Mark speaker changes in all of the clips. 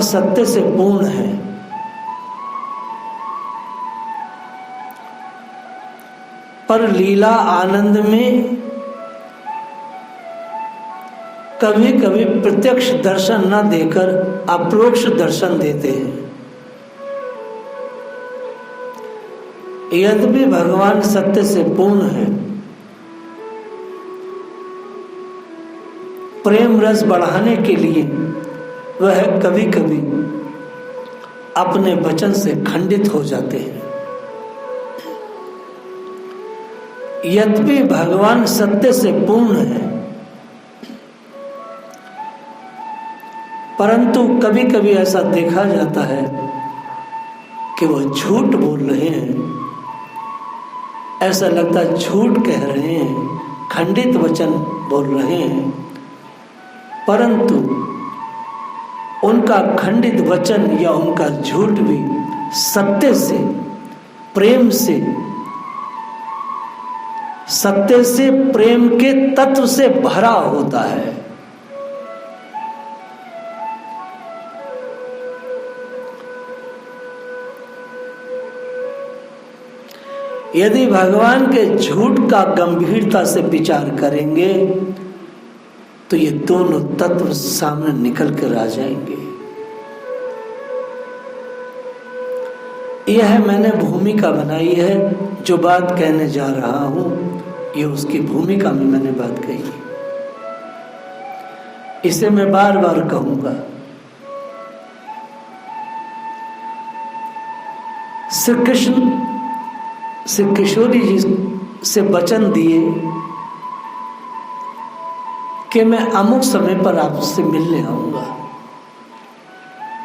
Speaker 1: सत्य से पूर्ण है। पर लीला आनंद में कभी कभी प्रत्यक्ष दर्शन न देकर अपरोक्ष दर्शन देते हैं। यद्यपि भगवान सत्य से पूर्ण है, प्रेम रस बढ़ाने के लिए वह कभी कभी अपने वचन से खंडित हो जाते हैं। यद्यपि भगवान सत्य से पूर्ण है, परंतु कभी कभी ऐसा देखा जाता है कि वो झूठ बोल रहे हैं। ऐसा लगता है झूठ कह रहे हैं, खंडित वचन बोल रहे हैं, परंतु उनका खंडित वचन या उनका झूठ भी सत्य से, प्रेम से, सत्य से, प्रेम के तत्व से भरा होता है। यदि भगवान के झूठ का गंभीरता से विचार करेंगे तो ये दोनों तत्व सामने निकल कर आ जाएंगे। यह मैंने भूमिका बनाई है, जो बात कहने जा रहा हूं ये उसकी भूमिका में मैंने बात कही। इसे मैं बार बार कहूंगा। श्री कृष्ण श्री किशोरी जी से वचन दिए कि मैं अमुक समय पर आपसे मिलने आऊंगा,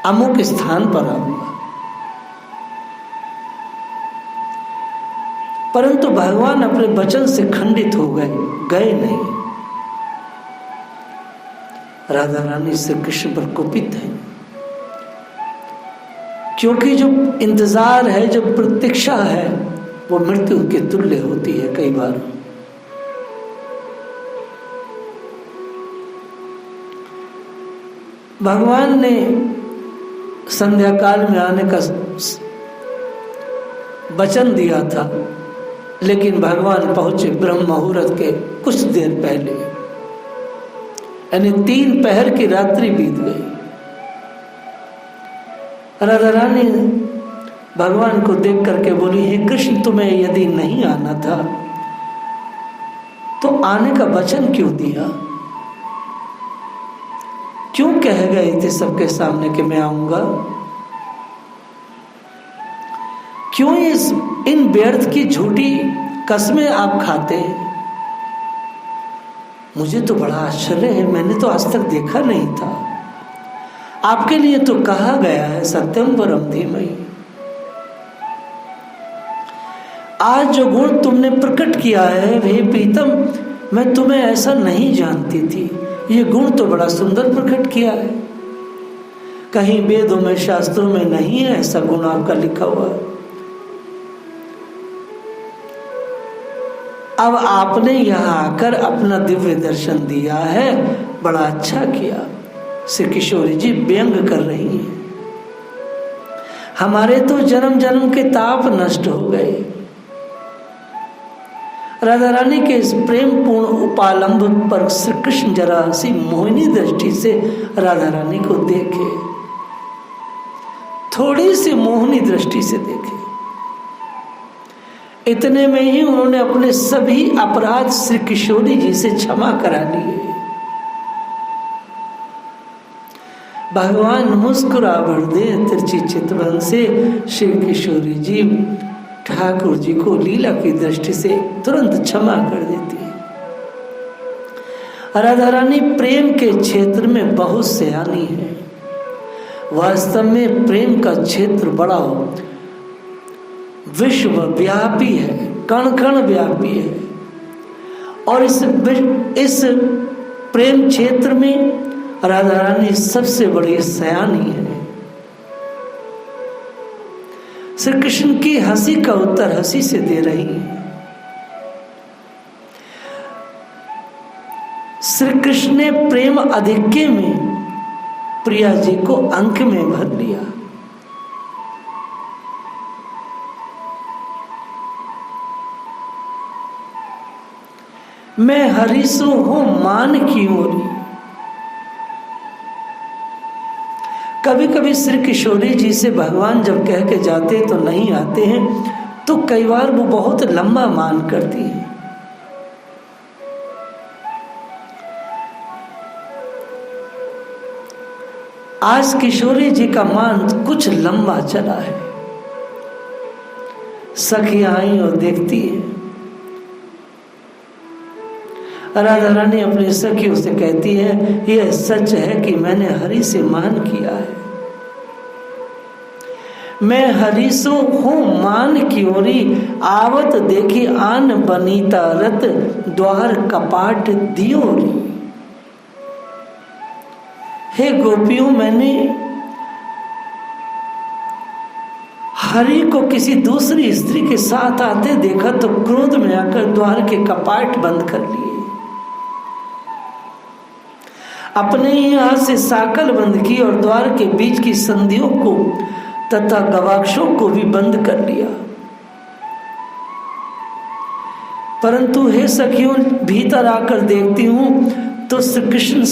Speaker 1: अमुक स्थान पर आऊंगा। परंतु भगवान अपने वचन से खंडित हो गए नहीं। राधा रानी श्री कृष्ण पर कुपित है, क्योंकि जो इंतजार है, जो प्रतीक्षा है, वो मृत्यु के तुल्य होती है। कई बार भगवान ने संध्या काल में आने का वचन दिया था, लेकिन भगवान पहुंचे ब्रह्म मुहूर्त के कुछ देर पहले, यानी 3 पहर की रात्रि बीत गई। राधा रानी भगवान को देख करके बोली, हे कृष्ण, तुम्हें यदि नहीं आना था तो आने का वचन क्यों दिया? क्यों कह गए थे सबके सामने कि मैं आऊंगा? क्यों इन व्यर्थ की झूठी कसमें आप खाते? मुझे तो बड़ा आश्चर्य है, मैंने तो आज तक देखा नहीं था। आपके लिए तो कहा गया है सत्यम परम धीमहि। आज जो गुण तुमने प्रकट किया है, हे प्रीतम, मैं तुम्हें ऐसा नहीं जानती थी। ये गुण तो बड़ा सुंदर प्रकट किया है, कहीं वेदों में, शास्त्रों में नहीं है ऐसा गुण आपका लिखा हुआ। अब आपने यहाँ आकर अपना दिव्य दर्शन दिया है, बड़ा अच्छा किया। श्री किशोरी जी व्यंग कर रही हैं, हमारे तो जन्म जन्म के ताप नष्ट हो गए। राधा रानी के इस प्रेम पूर्ण उपालंब पर श्री कृष्ण जरा सी मोहिनी दृष्टि से राधा रानी को देखे, थोड़ी सी मोहिनी दृष्टि से देखे। इतने में ही उन्होंने अपने सभी अपराध श्री किशोरी जी से क्षमा करा लिए। भगवान मुस्कुरा भर दे तिरछी चितवन से श्री किशोरी जी ठाकुर जी को लीला की दृष्टि से तुरंत क्षमा कर देती है। राधा रानी प्रेम के क्षेत्र में बहुत सयानी है। वास्तव में प्रेम का क्षेत्र बड़ा विश्वव्यापी है, कण कण व्यापी है, और इस प्रेम क्षेत्र में राधा रानी सबसे बड़ी सयानी है। श्री कृष्ण की हंसी का उत्तर हंसी से दे रही है। श्री कृष्ण ने प्रेम अधिक्य में प्रिया जी को अंक में भर लिया। मैं हरिसु हूं मान की ओरी। कभी कभी श्री किशोरी जी से भगवान जब कह के जाते तो नहीं आते हैं, तो कई बार वो बहुत लंबा मान करती है। आज किशोरी जी का मान कुछ लंबा चला है। सखियां आई और देखती है, राधा रानी अपनी सखियों से कहती है, यह सच है कि मैंने हरि से मान किया है। मैं हरिसो हूं मान की ओरी, आवत देखी आन बनीता रत, द्वार कपाट दियोरी। हे गोपियों, मैंने हरि को किसी दूसरी स्त्री के साथ आते देखा तो क्रोध में आकर द्वार के कपाट बंद कर लिए, अपने ही हाथ से साकल बंद की और द्वार के बीच की संधियों को तथा गवाक्षों को भी बंद कर लिया। परंतु हे सखियों, भीतर आकर देखती हूं तो श्री कृष्ण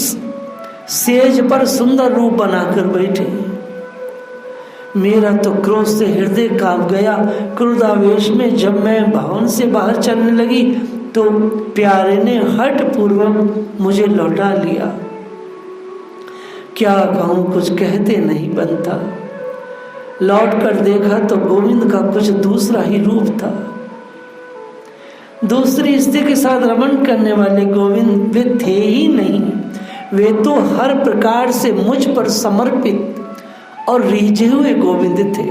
Speaker 1: सेज पर सुंदर रूप बनाकर बैठे। मेरा तो क्रोध से हृदय कांप गया। क्रोधावेश में जब मैं भवन से बाहर चलने लगी तो प्यारे ने हठ पूर्वक मुझे लौटा लिया। क्या कहूं, कुछ कहते नहीं बनता। लौट कर देखा तो गोविंद का कुछ दूसरा ही रूप था। दूसरी स्त्री के साथ रमण करने वाले गोविंद वे थे ही नहीं, वे तो हर प्रकार से मुझ पर समर्पित और रीझे हुए गोविंद थे।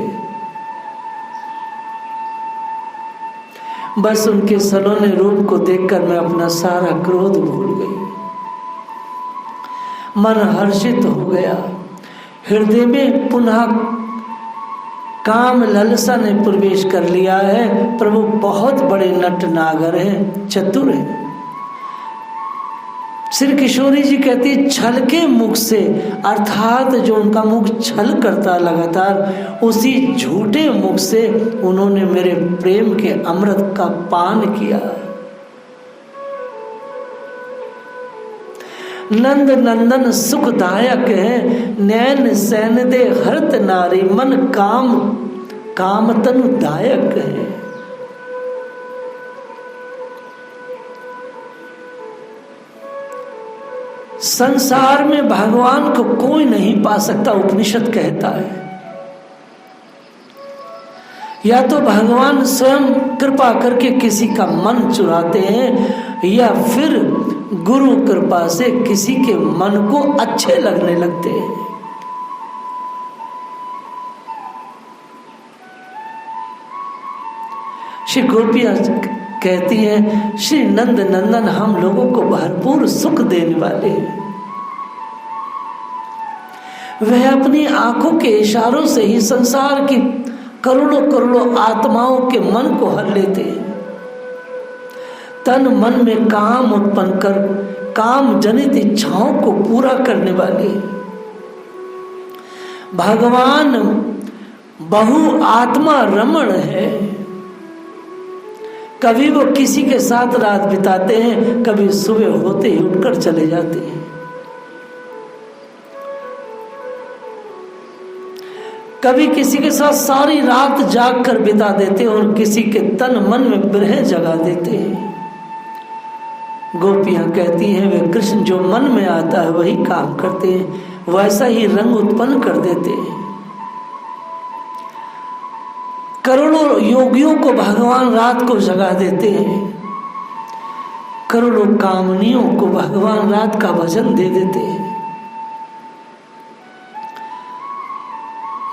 Speaker 1: बस उनके सलोने रूप को देखकर मैं अपना सारा क्रोध भूल गई, मन हर्षित हो गया। हृदय में पुनः काम ललसा ने प्रवेश कर लिया है। प्रभु बहुत बड़े नट नागर हैं, चतुर हैं। श्री किशोरी जी कहती, छल के मुख से, अर्थात जो उनका मुख छल करता लगातार, उसी झूठे मुख से उन्होंने मेरे प्रेम के अमृत का पान किया। नंद नंदन सुखदायक है, नैन सैन दे हरत नारी, मन काम काम तनुदायक है। संसार में भगवान को कोई नहीं पा सकता, उपनिषद कहता है। या तो भगवान स्वयं कृपा करके किसी का मन चुराते हैं, या फिर गुरु कृपा से किसी के मन को अच्छे लगने लगते हैं। श्री गोपियां कहती हैं, श्री नंद नंदन हम लोगों को भरपूर सुख देने वाले हैं। वह अपनी आंखों के इशारों से ही संसार की करोड़ों करोड़ों आत्माओं के मन को हर लेते हैं। तन मन में काम उत्पन्न कर काम जनित इच्छाओं को पूरा करने वाले भगवान बहु आत्मा रमण है। कभी वो किसी के साथ रात बिताते हैं, कभी सुबह होते ही उठकर चले जाते हैं। कभी किसी के साथ सारी रात जाग कर बिता देते हैं और किसी के तन मन में विरह जगा देते हैं। गोपियां कहती हैं, वे कृष्ण जो मन में आता है वही काम करते हैं, वैसा ही रंग उत्पन्न कर देते हैं। करोड़ों योगियों को भगवान रात को जगा देते हैं, करोड़ों कामनियों को भगवान रात का भजन दे देते हैं।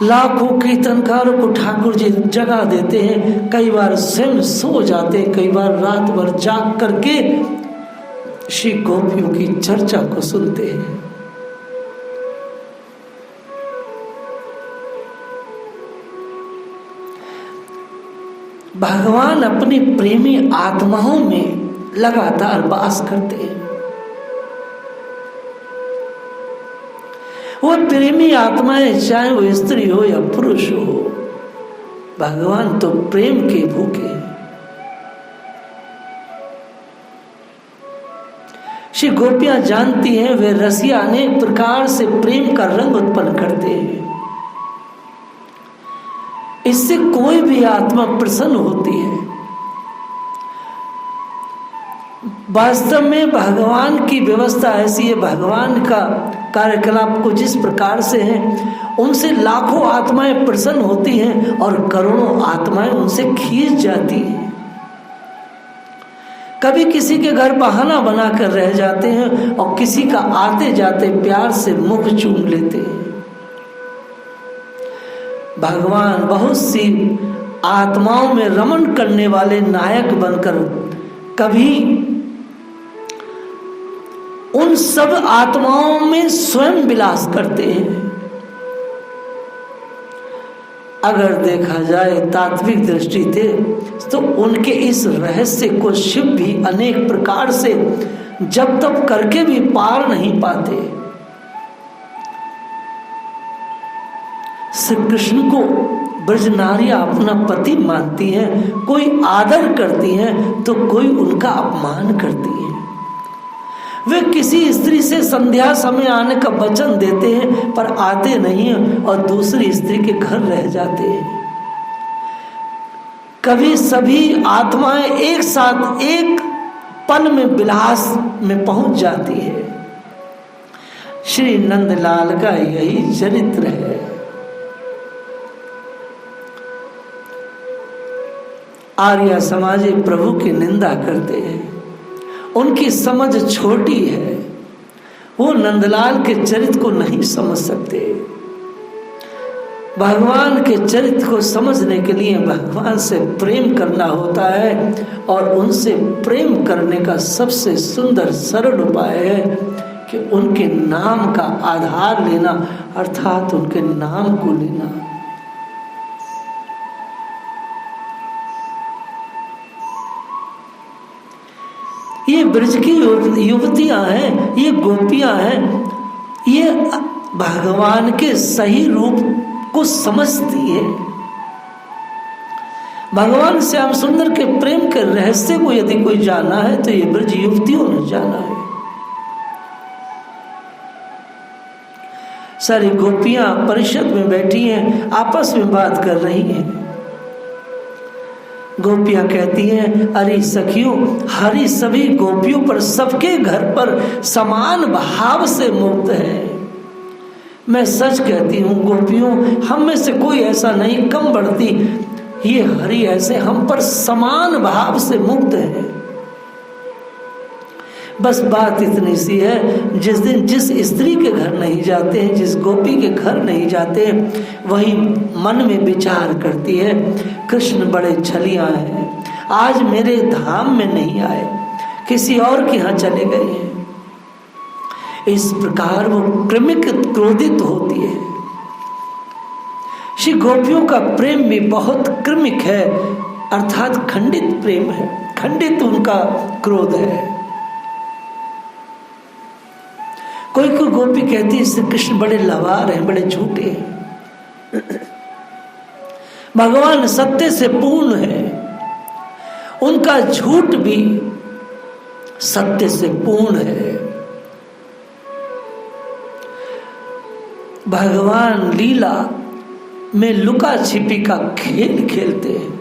Speaker 1: लाखों कीर्तनकारों को ठाकुर जी जगा देते हैं। कई बार स्वयं सो जाते हैं, कई बार रात भर जाग करके श्री गोपियों की चर्चा को सुनते हैं। भगवान अपनी प्रेमी आत्माओं में लगातार वास करते हैं। वो प्रेमी आत्माएं, चाहे वो स्त्री हो या पुरुष हो, भगवान तो प्रेम के भूखे हैं। श्री गोपियां जानती हैं वे रसिया अनेक प्रकार से प्रेम का रंग उत्पन्न करते हैं, इससे कोई भी आत्मा प्रसन्न होती है। वास्तव में भगवान की व्यवस्था ऐसी है, भगवान का कार्यकलाप कुछ इस प्रकार से है, उनसे लाखों आत्माएं प्रसन्न होती हैं और करोड़ों आत्माएं उनसे खींच जाती हैं। कभी किसी के घर बहाना बनाकर रह जाते हैं और किसी का आते जाते प्यार से मुख चूम लेते हैं। भगवान बहुत सी आत्माओं में रमण करने वाले नायक बनकर कभी उन सब आत्माओं में स्वयं विलास करते हैं। अगर देखा जाए तात्विक दृष्टि से तो उनके इस रहस्य को शिव भी अनेक प्रकार से जब तब करके भी पार नहीं पाते। श्री कृष्ण को ब्रज नारियां अपना पति मानती हैं, कोई आदर करती हैं तो कोई उनका अपमान करती है। वे किसी स्त्री से संध्या समय आने का वचन देते हैं पर आते नहीं हैं और दूसरी स्त्री के घर रह जाते हैं। कभी सभी आत्माएं एक साथ एक पल में विलास में पहुंच जाती है। श्री नंदलाल का यही चरित्र है। आर्य समाजी प्रभु की निंदा करते हैं, उनकी समझ छोटी है, वो नंदलाल के चरित्र को नहीं समझ सकते। भगवान के चरित्र को समझने के लिए भगवान से प्रेम करना होता है और उनसे प्रेम करने का सबसे सुंदर सरल उपाय है कि उनके नाम का आधार लेना, अर्थात उनके नाम को लेना। ये ब्रज की युवतियां हैं, ये गोपियां हैं, ये भगवान के सही रूप को समझती है। भगवान श्याम सुंदर के प्रेम के रहस्य को यदि कोई जाना है तो ये ब्रज युवतियों ने जाना है। सारी गोपियां परिषद में बैठी हैं, आपस में बात कर रही हैं। गोपियां कहती हैं, अरे सखियों, हरि सभी गोपियों पर, सबके घर पर समान भाव से मुक्त है। मैं सच कहती हूँ गोपियों, हम में से कोई ऐसा नहीं कम बढ़ती, ये हरि ऐसे हम पर समान भाव से मुक्त है। बस बात इतनी सी है, जिस दिन जिस स्त्री के घर नहीं जाते हैं, जिस गोपी के घर नहीं जाते हैं, वही मन में विचार करती है, कृष्ण बड़े छलियां हैं, आज मेरे धाम में नहीं आए, किसी और के यहाँ चले गए हैं। इस प्रकार वो क्रोधित होती है। श्री गोपियों का प्रेम भी बहुत क्रमिक है, अर्थात खंडित प्रेम है, खंडित उनका क्रोध है। कोई कोई गोपी कहती है श्री कृष्ण बड़े लवार हैं, बड़े झूठे हैं। भगवान सत्य से पूर्ण है, उनका झूठ भी सत्य से पूर्ण है। भगवान लीला में लुका छिपी का खेल खेलते हैं।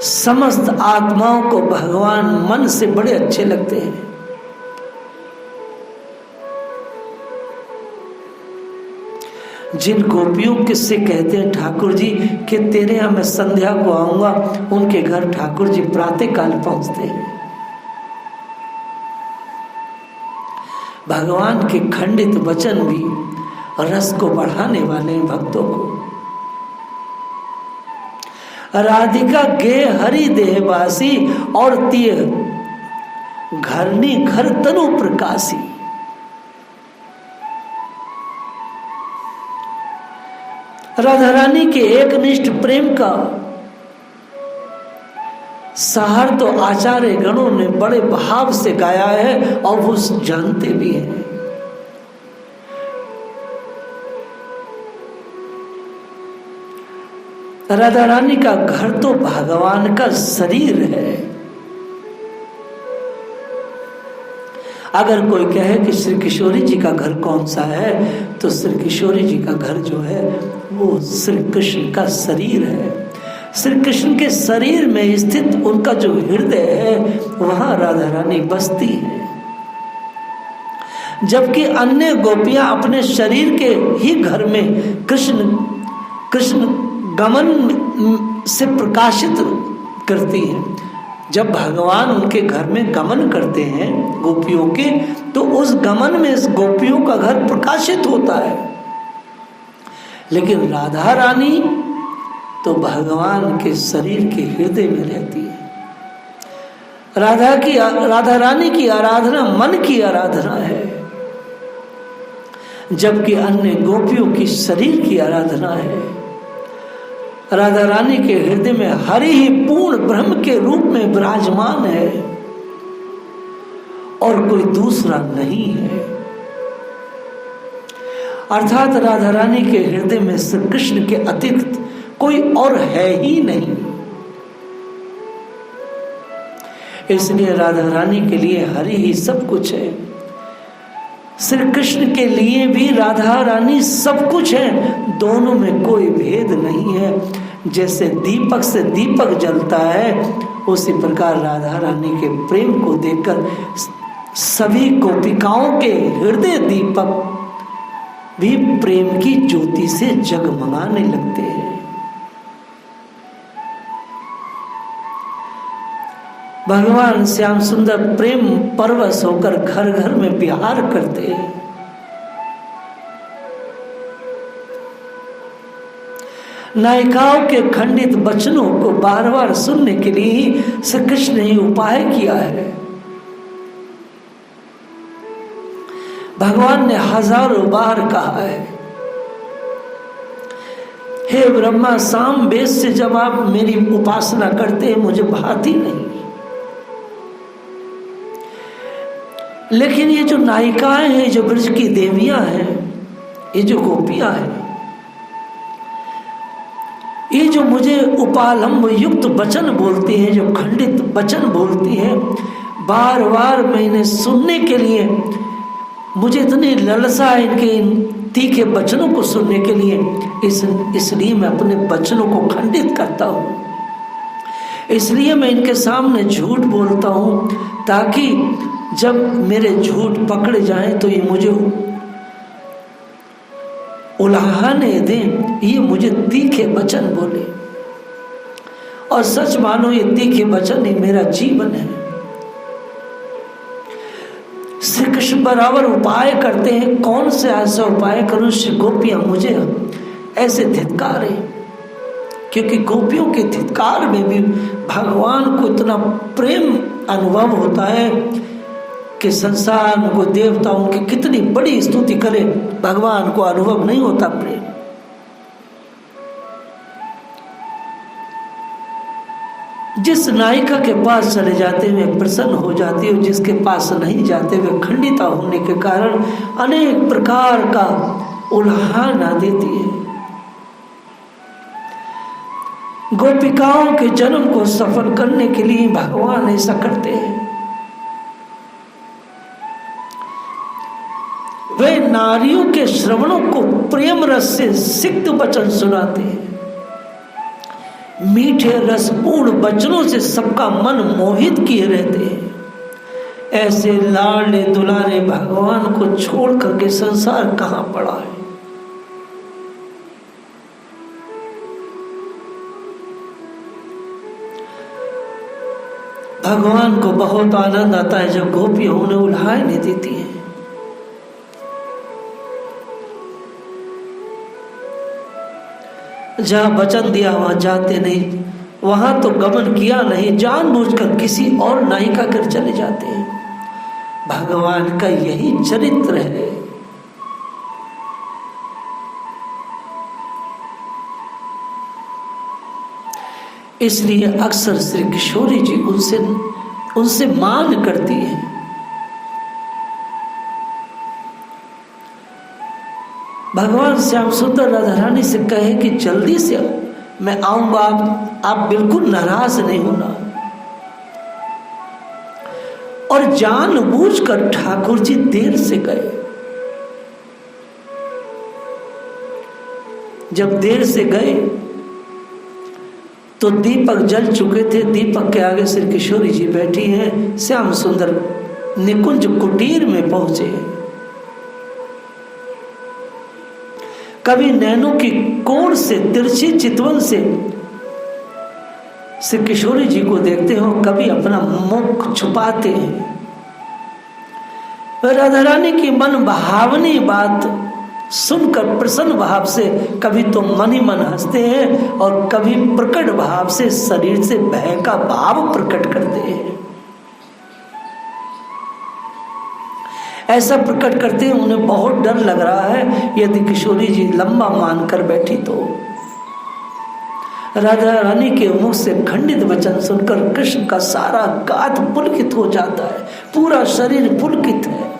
Speaker 1: समस्त आत्माओं को भगवान मन से बड़े अच्छे लगते हैं। जिन गोपियों किससे कहते हैं ठाकुर जी कि तेरे यहाँ मैं संध्या को आऊंगा, उनके घर ठाकुर जी प्रातः काल पहुंचते हैं। भगवान के खंडित वचन भी रस को बढ़ाने वाले भक्तों को। राधिका गे हरि देहवासी और तिय घरनी घर तनु प्रकाशी। राधा रानी के एक निष्ठ प्रेम का सार तो आचार्य गणों ने बड़े भाव से गाया है और वो जानते भी हैं। राधा रानी का घर तो भगवान का शरीर है। अगर कोई कहे कि श्री किशोरी जी का घर कौन सा है, तो श्री किशोरी जी का घर जो है वो श्री कृष्ण का शरीर है। श्री कृष्ण के शरीर में स्थित उनका जो हृदय है वहां राधा रानी बसती है। जबकि अन्य गोपियां अपने शरीर के ही घर में कृष्ण गमन से प्रकाशित करती हैं। जब भगवान उनके घर में गमन करते हैं गोपियों के, तो उस गमन में इस गोपियों का घर प्रकाशित होता है। लेकिन राधा रानी तो भगवान के शरीर के हृदय में रहती है। राधा रानी की आराधना मन की आराधना है, जबकि अन्य गोपियों की शरीर की आराधना है। राधा रानी के हृदय में हरि ही पूर्ण ब्रह्म के रूप में विराजमान है और कोई दूसरा नहीं है। अर्थात राधा रानी के हृदय में श्री कृष्ण के अतिरिक्त कोई और है ही नहीं। इसलिए राधा रानी के लिए हरि ही सब कुछ है। श्री कृष्ण के लिए भी राधा रानी सब कुछ है। दोनों में कोई भेद नहीं है। जैसे दीपक से दीपक जलता है, उसी प्रकार राधा रानी के प्रेम को देखकर सभी गोपिकाओं के हृदय दीपक भी प्रेम की ज्योति से जगमगाने लगते हैं। भगवान श्याम सुंदर प्रेम परवश होकर घर घर में विहार करते हैं। नायिकाओं के खंडित वचनों को बार बार सुनने के लिए ही श्री कृष्ण ने उपाय किया है। भगवान ने हजारों बार कहा है, हे ब्रह्मा, साम वेद से जब आप मेरी उपासना करते हैं मुझे भाती नहीं। लेकिन ये जो नायिकाएं हैं, जो ब्रज की देवियां हैं, ये जो गोपियां हैं, ये जो मुझे उपालंब युक्त वचन बोलती हैं, जो खंडित वचन बोलती हैं, बार बार मैंने सुनने के लिए मुझे इतनी लालसा है इनके इन तीखे वचनों को सुनने के लिए। इसलिए मैं अपने वचनों को खंडित करता हूँ। इसलिए मैं इनके सामने झूठ बोलता हूँ, ताकि जब मेरे झूठ पकड़े जाएं तो ये मुझे उलाहने दें, ये मुझे तीखे वचन बोले। और सच मानो ये तीखे वचन ही मेरा जीवन है। श्री कृष्ण बराबर उपाय करते हैं, कौन से ऐसा उपाय करूं श्री गोपियां मुझे ऐसे धिक्कारे, क्योंकि गोपियों के धिक्कार में भी भगवान को इतना प्रेम अनुभव होता है कि संसार को देवताओं की कितनी बड़ी स्तुति करे, भगवान को अनुभव नहीं होता प्रेम। जिस नायिका के पास चले जाते हुए प्रसन्न हो जाती है, जिसके पास नहीं जाते हुए खंडिता होने के कारण अनेक प्रकार का उल्हाना देती है। गोपिकाओं के जन्म को सफल करने के लिए भगवान ऐसा करते हैं। वे नारियों के श्रवणों को प्रेम रस से सिक्त वचन सुनाते हैं। मीठे रसपूर्ण वचनों से सबका मन मोहित किए रहते हैं। ऐसे लाडले दुलारे भगवान को छोड़ करके संसार कहां पड़ा है। भगवान को बहुत आनंद आता है जब गोपियां उन्हें उल्हाए नहीं देती हैं। जहां वचन दिया वहां जाते नहीं, वहां तो गमन किया नहीं, जानबूझकर किसी और नायिका कर चले जाते हैं। भगवान का यही चरित्र है। इसलिए अक्सर श्री किशोरी जी उनसे मान करती है। भगवान श्याम सुंदर राधा रानी से कहे कि जल्दी से मैं आऊंगा, आप बिल्कुल नाराज नहीं होना। और जानबूझकर ठाकुर जी देर से गए। जब देर से गए तो दीपक जल चुके थे। दीपक के आगे श्री किशोरी जी बैठी हैं। श्याम सुंदर निकुंज कुटीर में पहुंचे। कभी नैनों की कोण से, तिरछी चितवन से श्री किशोरी जी को देखते हो, कभी अपना मुख छुपाते हैं। राधा रानी की मन भावनी बात सुनकर प्रसन्न भाव से कभी तो मन ही मन हंसते हैं और कभी प्रकट भाव से शरीर से भय का भाव प्रकट करते हैं। ऐसा प्रकट करते हैं उन्हें बहुत डर लग रहा है, यदि किशोरी जी लंबा मानकर बैठी तो। राधा रानी के मुख से खंडित वचन सुनकर कृष्ण का सारा गात पुलकित हो जाता है, पूरा शरीर पुलकित है।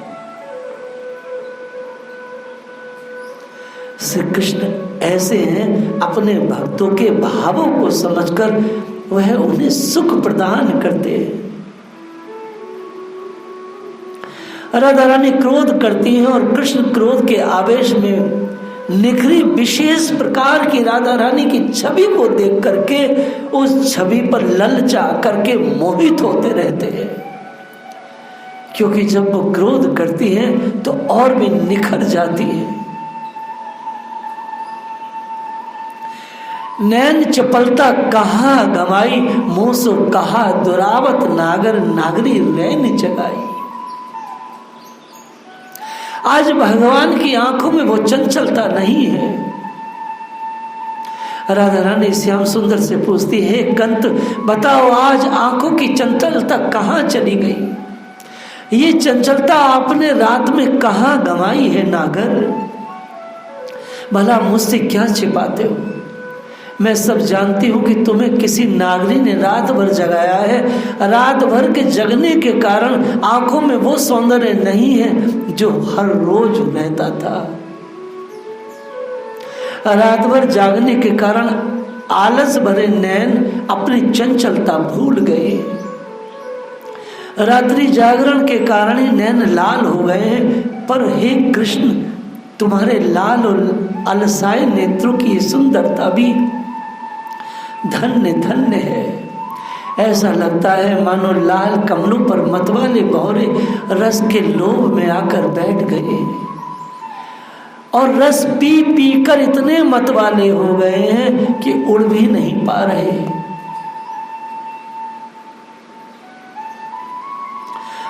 Speaker 1: श्री कृष्ण ऐसे हैं, अपने भक्तों के भावों को समझकर वह उन्हें सुख प्रदान करते हैं। राधा रानी क्रोध करती हैं और कृष्ण क्रोध के आवेश में निखरी विशेष प्रकार की राधा रानी की छवि को देख करके उस छवि पर ललचा करके मोहित होते रहते हैं। क्योंकि जब वो क्रोध करती हैं तो और भी निखर जाती है। नैन चपलता कहा गमाई, मुंह सो कहा दुरावत नागर, नागरी रैन जगाई। आज भगवान की आंखों में वो चंचलता नहीं है। राधा रानी श्याम सुंदर से पूछती है, कंत बताओ आज आंखों की चंचलता कहाँ चली गई? ये चंचलता आपने रात में कहाँ गंवाई है नागर? भला मुझसे क्या छिपाते हो? मैं सब जानती हूं कि तुम्हें किसी नागरी ने रात भर जगाया है। रात भर के जगने के कारण आंखों में वो सौंदर्य नहीं है जो हर रोज रहता था। रात भर जागने के कारण आलस भरे नैन अपनी चंचलता भूल गए। रात्रि जागरण के कारण ही नैन लाल हो गए हैं। पर हे कृष्ण, तुम्हारे लाल और अलसाए नेत्रों की सुंदरता भी धन्य धन्य है। ऐसा लगता है मानो लाल कमलों पर मतवाले भौरे रस के लोभ में आकर बैठ गए और रस पी पी कर इतने मतवाले हो गए हैं कि उड़ भी नहीं पा रहे।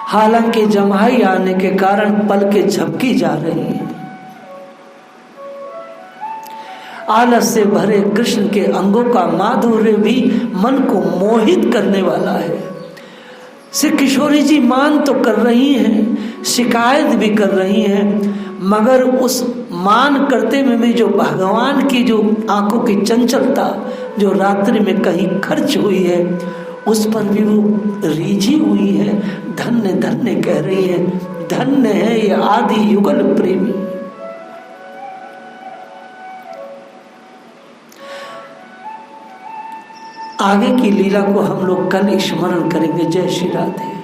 Speaker 1: हालांकि जमाई आने के कारण पलकें झपकी जा रही हैं। आलस से भरे कृष्ण के अंगों का माधुर्य भी मन को मोहित करने वाला है। श्री किशोरी जी मान तो कर रही हैं, शिकायत भी कर रही हैं, मगर उस मान करते में भी जो भगवान की जो आंखों की चंचलता जो रात्रि में कहीं खर्च हुई है, उस पर भी वो रीझी हुई है। धन्य धन्य कह रही है, धन्य है ये आदि युगल प्रेमी। आगे की लीला को हम लोग कल स्मरण करेंगे। जय श्री राधे।